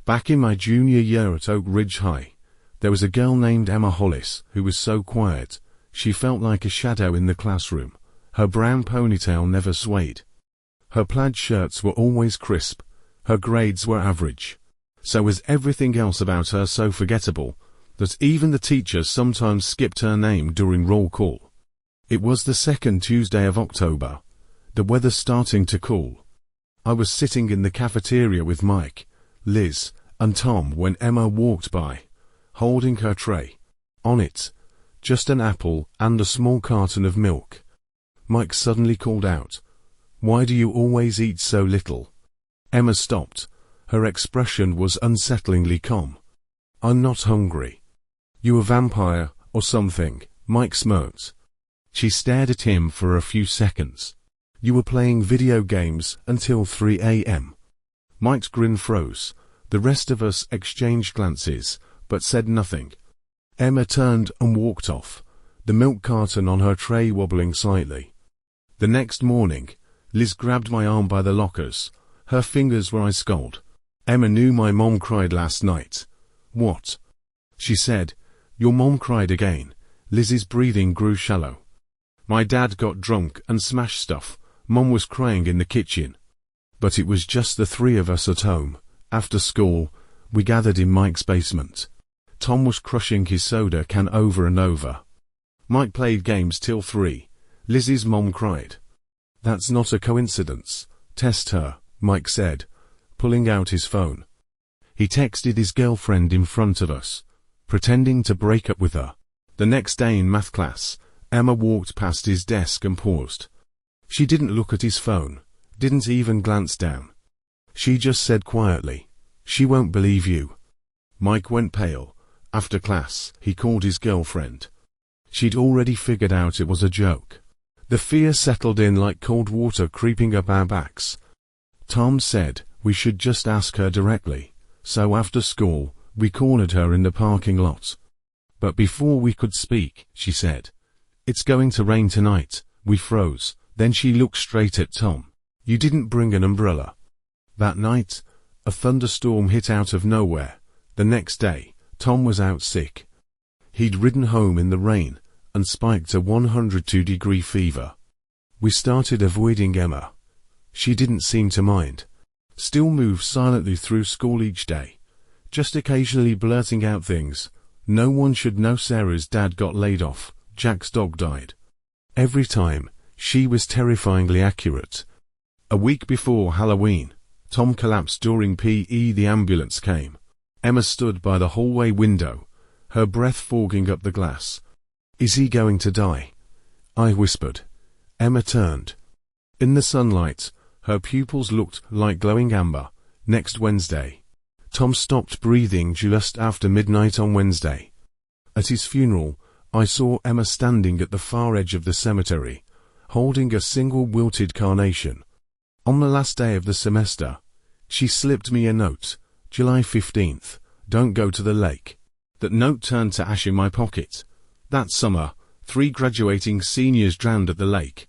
Back in my junior year at Oak Ridge High, there was a girl named Emma Hollis who was so quiet, she felt like a shadow in the classroom. Her brown ponytail never swayed. Her plaid shirts were always crisp. Her grades were average. So was everything else about her so forgettable that even the teachers sometimes skipped her name during roll call. It was the second Tuesday of October. The weather starting to cool. I was sitting in the cafeteria with Mike, Liz, and Tom when Emma walked by, holding her tray. On it, just an apple and a small carton of milk. Mike suddenly called out, "Why do you always eat so little?" Emma stopped. Her expression was unsettlingly calm. "I'm not hungry." "You a vampire or something?" Mike smirked. She stared at him for a few seconds. "You were playing video games until 3 a.m. Mike's grin froze. The rest of us exchanged glances, but said nothing. Emma turned and walked off, the milk carton on her tray wobbling slightly. The next morning, Liz grabbed my arm by the lockers. Her fingers were ice cold. "Emma knew my mom cried last night." "What?" She said. "Your mom cried again." Liz's breathing grew shallow. "My dad got drunk and smashed stuff. Mom was crying in the kitchen." But it was just the three of us at home. After school, we gathered in Mike's basement. Tom was crushing his soda can over and over. Mike played games till 3. Liz's mom cried. "That's not a coincidence. Test her," Mike said, pulling out his phone. He texted his girlfriend in front of us, pretending to break up with her. The next day in math class, Emma walked past his desk and paused. She didn't look at his phone, didn't even glance down. She just said quietly, "She won't believe you." Mike went pale. After class, he called his girlfriend. She'd already figured out it was a joke. The fear settled in like cold water creeping up our backs. Tom said we should just ask her directly, so after school, we cornered her in the parking lot. But before we could speak, she said, "It's going to rain tonight." We froze. Then she looked straight at Tom. "You didn't bring an umbrella." That night, a thunderstorm hit out of nowhere. The next day, Tom was out sick. He'd ridden home in the rain and spiked a 102-degree fever. We started avoiding Emma. She didn't seem to mind. Still moved silently through school each day, just occasionally blurting out things. "No one should know Sarah's dad got laid off. Jack's dog died." Every time, she was terrifyingly accurate. A week before Halloween, Tom collapsed during PE. The ambulance came. Emma stood by the hallway window, her breath fogging up the glass. "Is he going to die?" I whispered. Emma turned. In the sunlight, her pupils looked like glowing amber. Next Wednesday. Tom stopped breathing just after midnight on Wednesday. At his funeral, I saw Emma standing at the far edge of the cemetery, holding a single wilted carnation. On the last day of the semester, she slipped me a note, July 15th, "Don't go to the lake." That note turned to ash in my pocket. That summer, 3 graduating seniors drowned at the lake.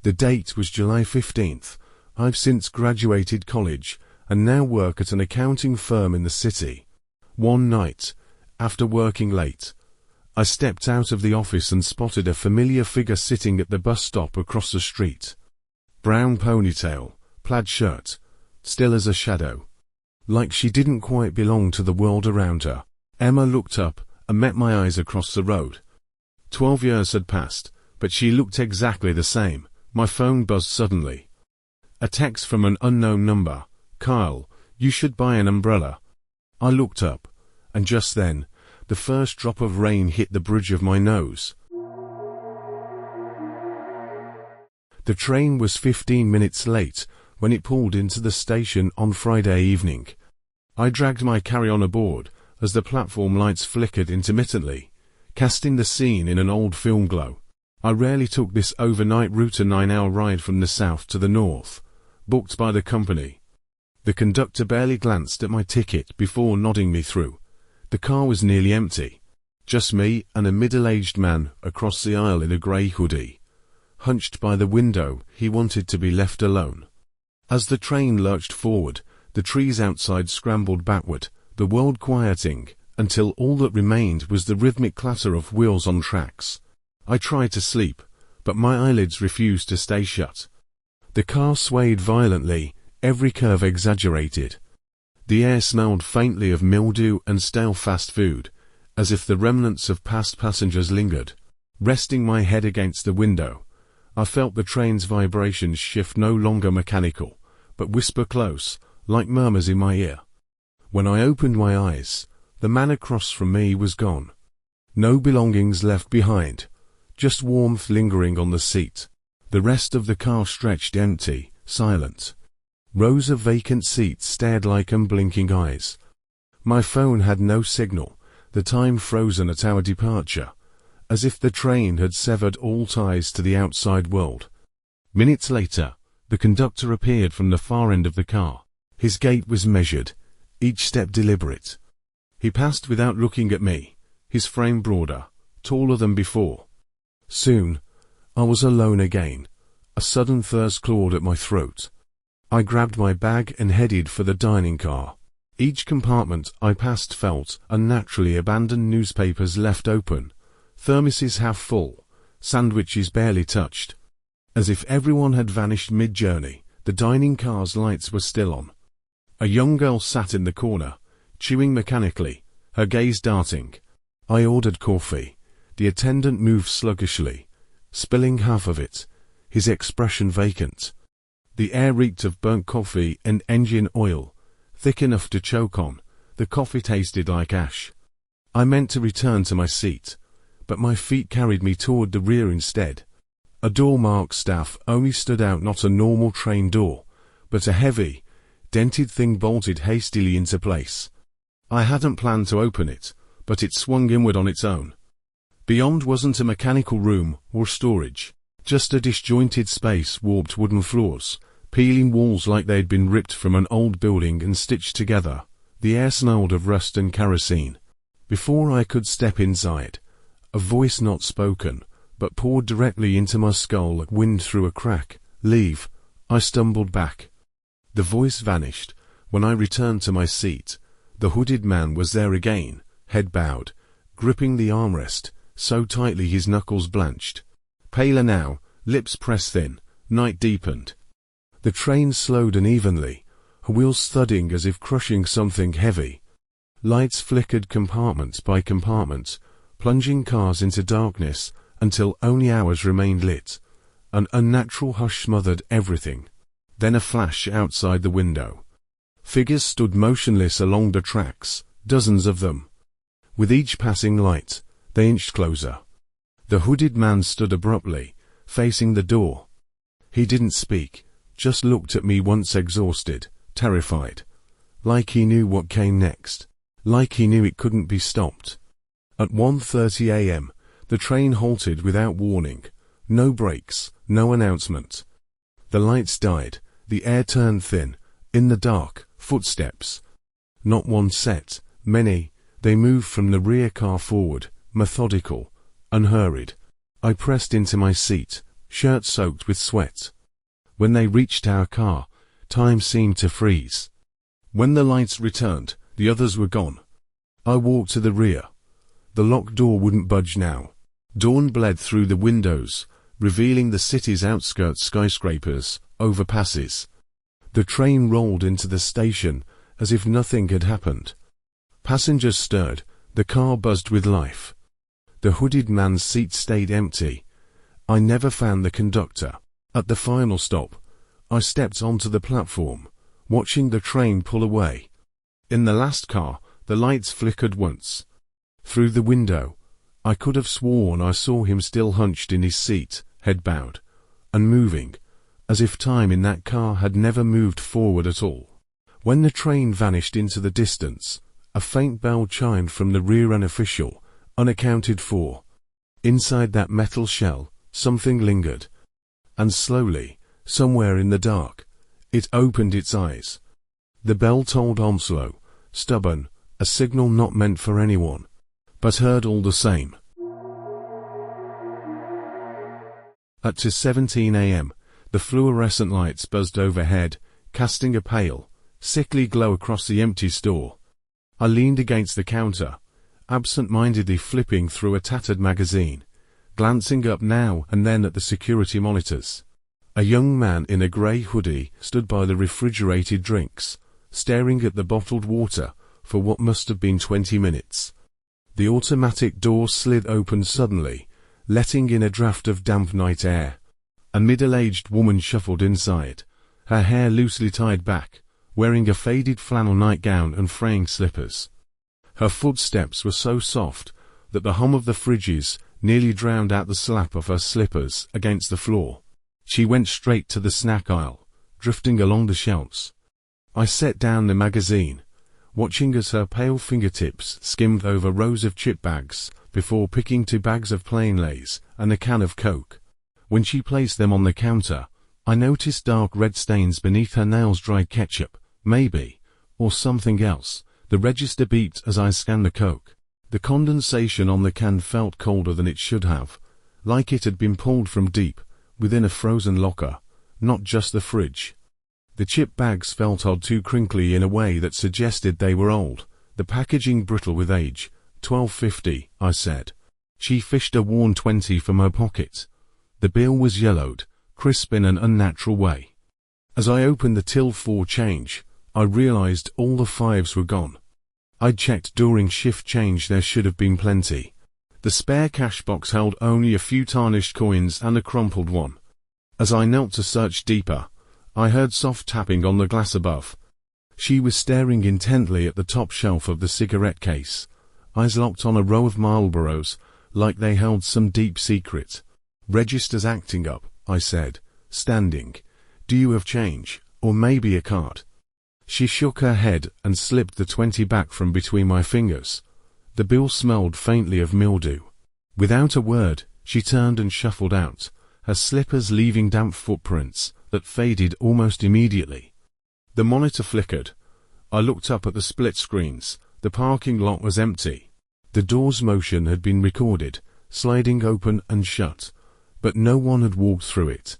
The date was July 15th. I've since graduated college and now work at an accounting firm in the city. One night, after working late, I stepped out of the office and spotted a familiar figure sitting at the bus stop across the street. Brown ponytail, plaid shirt, still as a shadow. Like she didn't quite belong to the world around her. Emma looked up and met my eyes across the road. 12 years had passed, but she looked exactly the same. My phone buzzed suddenly. A text from an unknown number. "Kyle, you should buy an umbrella." I looked up, and just then, the first drop of rain hit the bridge of my nose. The train was 15 minutes late when it pulled into the station on Friday evening. I dragged my carry-on aboard as the platform lights flickered intermittently, casting the scene in an old film glow. I rarely took this overnight route, a 9-hour ride from the south to the north, booked by the company. The conductor barely glanced at my ticket before nodding me through. The car was nearly empty. Just me and a middle-aged man across the aisle in a grey hoodie. Hunched by the window, he wanted to be left alone. As the train lurched forward, The trees outside scrambled backward, the world quieting, until all that remained was the rhythmic clatter of wheels on tracks. I tried to sleep, but my eyelids refused to stay shut. The car swayed violently, every curve exaggerated. The air smelled faintly of mildew and stale fast food, as if the remnants of past passengers lingered. Resting my head against the window, I felt the train's vibrations shift, no longer mechanical, but whisper close, like murmurs in my ear. When I opened my eyes, the man across from me was gone. No belongings left behind, just warmth lingering on the seat. The rest of the car stretched empty, silent. Rows of vacant seats stared like unblinking eyes. My phone had no signal, the time frozen at our departure, as if the train had severed all ties to the outside world. Minutes later, the conductor appeared from the far end of the car. His gait was measured, each step deliberate. He passed without looking at me, his frame broader, taller than before. Soon, I was alone again. A sudden thirst clawed at my throat. I grabbed my bag and headed for the dining car. Each compartment I passed felt unnaturally abandoned, newspapers left open, thermoses half full, sandwiches barely touched. As if everyone had vanished mid-journey, the dining car's lights were still on. A young girl sat in the corner, chewing mechanically, her gaze darting. I ordered coffee. The attendant moved sluggishly, spilling half of it, his expression vacant. The air reeked of burnt coffee and engine oil, thick enough to choke on. The coffee tasted like ash. I meant to return to my seat, but my feet carried me toward the rear instead. A door marked staff only stood out, not a normal train door, but a heavy, dented thing bolted hastily into place. I hadn't planned to open it, but it swung inward on its own. Beyond wasn't a mechanical room or storage, just a disjointed space, warped wooden floors, peeling walls like they'd been ripped from an old building and stitched together. The air smelled of rust and kerosene. Before I could step inside, a voice not spoken, but poured directly into my skull like wind through a crack. "Leave." I stumbled back. The voice vanished. When I returned to my seat, the hooded man was there again, head bowed, gripping the armrest, so tightly his knuckles blanched. Paler now, lips pressed thin. Night deepened. The train slowed unevenly, her wheels thudding as if crushing something heavy. Lights flickered compartment by compartment, plunging cars into darkness until only ours remained lit. An unnatural hush smothered everything. Then a flash outside the window. Figures stood motionless along the tracks, dozens of them. With each passing light, they inched closer. The hooded man stood abruptly, facing the door. He didn't speak, just looked at me once, exhausted, terrified. Like he knew what came next. Like he knew it couldn't be stopped. At 1:30 a.m., the train halted without warning. No brakes, no announcement. The lights died, the air turned thin. In the dark, footsteps. Not one set, many. They moved from the rear car forward, methodical, unhurried. I pressed into my seat, shirt soaked with sweat. When they reached our car, time seemed to freeze. When the lights returned, the others were gone. I walked to the rear. The locked door wouldn't budge now. Dawn bled through the windows, revealing the city's outskirts, skyscrapers, overpasses. The train rolled into the station as if nothing had happened. Passengers stirred, the car buzzed with life. The hooded man's seat stayed empty. I never found the conductor. At the final stop, I stepped onto the platform, watching the train pull away. In the last car, the lights flickered once. Through the window, I could have sworn I saw him still hunched in his seat, head bowed, unmoving, as if time in that car had never moved forward at all. When the train vanished into the distance, a faint bell chimed from the rear, unofficial, unaccounted for. Inside that metal shell, something lingered. And slowly, somewhere in the dark, it opened its eyes. The bell tolled Onslow, stubborn, a signal not meant for anyone, but heard all the same. At 2:17 a.m., the fluorescent lights buzzed overhead, casting a pale, sickly glow across the empty store. I leaned against the counter, absent-mindedly flipping through a tattered magazine, glancing up now and then at the security monitors. A young man in a grey hoodie stood by the refrigerated drinks, staring at the bottled water for what must have been 20 minutes. The automatic door slid open suddenly, letting in a draft of damp night air. A middle-aged woman shuffled inside, her hair loosely tied back, wearing a faded flannel nightgown and fraying slippers. Her footsteps were so soft that the hum of the fridges nearly drowned out the slap of her slippers against the floor. She went straight to the snack aisle, drifting along the shelves. I set down the magazine, watching as her pale fingertips skimmed over rows of chip bags before picking 2 bags of plain Lay's and a can of Coke. When she placed them on the counter, I noticed dark red stains beneath her nails. Dried ketchup, maybe, or something else. The register beeped as I scanned the Coke. The condensation on the can felt colder than it should have, like it had been pulled from deep within a frozen locker, not just the fridge. The chip bags felt odd, too crinkly in a way that suggested they were old, the packaging brittle with age. $12.50, I said. She fished a worn 20 from her pocket. The bill was yellowed, crisp in an unnatural way. As I opened the till for change, I realized all the 5s were gone. I'd checked during shift change. There should have been plenty. The spare cash box held only a few tarnished coins and a crumpled one. As I knelt to search deeper, I heard soft tapping on the glass above. She was staring intently at the top shelf of the cigarette case, eyes locked on a row of Marlboros, like they held some deep secret. "Register's acting up," I said, standing. "Do you have change, or maybe a card?" She shook her head and slipped the 20 back from between my fingers. The bill smelled faintly of mildew. Without a word, she turned and shuffled out, her slippers leaving damp footprints that faded almost immediately. The monitor flickered. I looked up at the split screens. The parking lot was empty. The door's motion had been recorded, sliding open and shut, but no one had walked through it.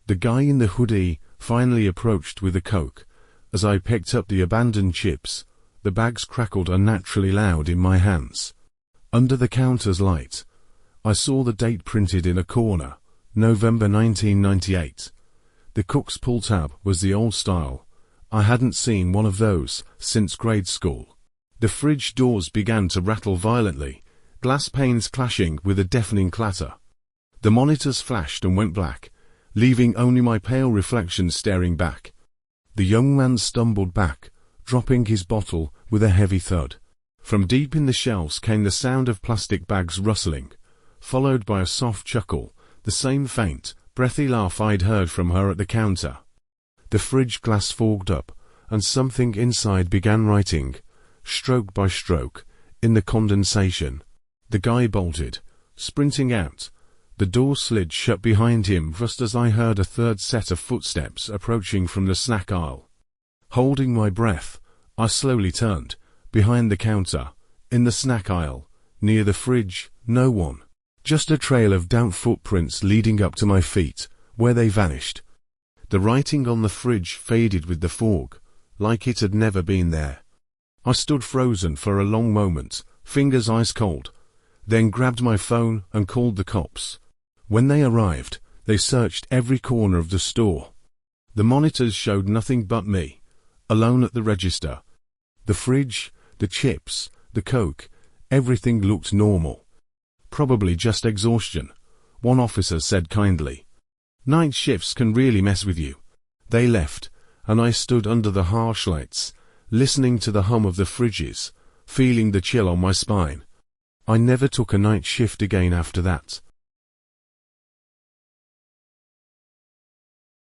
The guy in the hoodie finally approached with a Coke. As I picked up the abandoned chips, the bags crackled unnaturally loud in my hands. Under the counter's light, I saw the date printed in a corner, November 1998. The cook's pull tab was the old style. I hadn't seen one of those since grade school. The fridge doors began to rattle violently, glass panes clashing with a deafening clatter. The monitors flashed and went black, leaving only my pale reflection staring back. The young man stumbled back, dropping his bottle with a heavy thud. From deep in the shelves came the sound of plastic bags rustling, followed by a soft chuckle, the same faint, breathy laugh I'd heard from her at the counter. The fridge glass fogged up, and something inside began writing, stroke by stroke, in the condensation. The guy bolted, sprinting out. The door slid shut behind him just as I heard a third set of footsteps approaching from the snack aisle. Holding my breath, I slowly turned. Behind the counter, in the snack aisle, near the fridge, no one. Just a trail of damp footprints leading up to my feet, where they vanished. The writing on the fridge faded with the fog, like it had never been there. I stood frozen for a long moment, fingers ice cold, then grabbed my phone and called the cops. When they arrived, they searched every corner of the store. The monitors showed nothing but me, alone at the register. The fridge, the chips, the Coke, everything looked normal. "Probably just exhaustion," one officer said kindly. "Night shifts can really mess with you." They left, and I stood under the harsh lights, listening to the hum of the fridges, feeling the chill on my spine. I never took a night shift again after that.